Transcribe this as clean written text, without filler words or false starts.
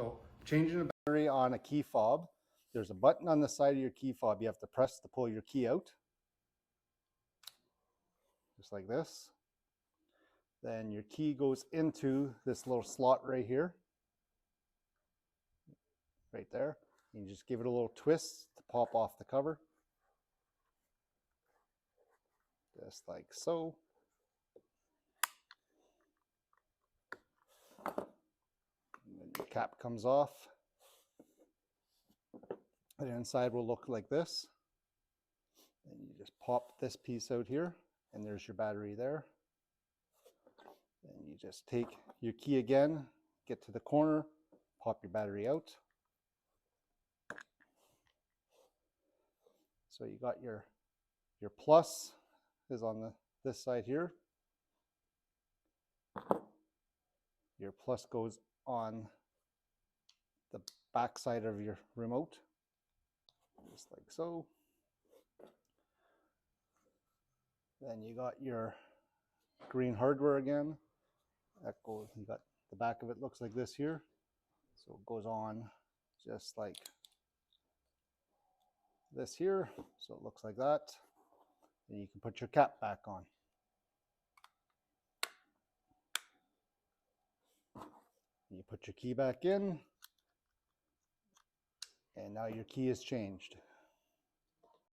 So changing the battery on a key fob, there's a button on the side of your key fob you have to press to pull your key out. Just like this. Then your key goes into this little slot right here. Right there. You just give it a little twist to pop off the cover. Just like so. And then your cap comes off. The inside will look like this. And you just pop this piece out here, and there's your battery there. And you just take your key again, get to the corner, pop your battery out. So you got your plus is on this side here. Your plus goes on the back side of your remote, just like so. Then you got your green hardware again. That goes, you got the back of it looks like this here. So it goes on just like this here. So it looks like that. And you can put your cap back on. You put your key back in, and now your key is changed.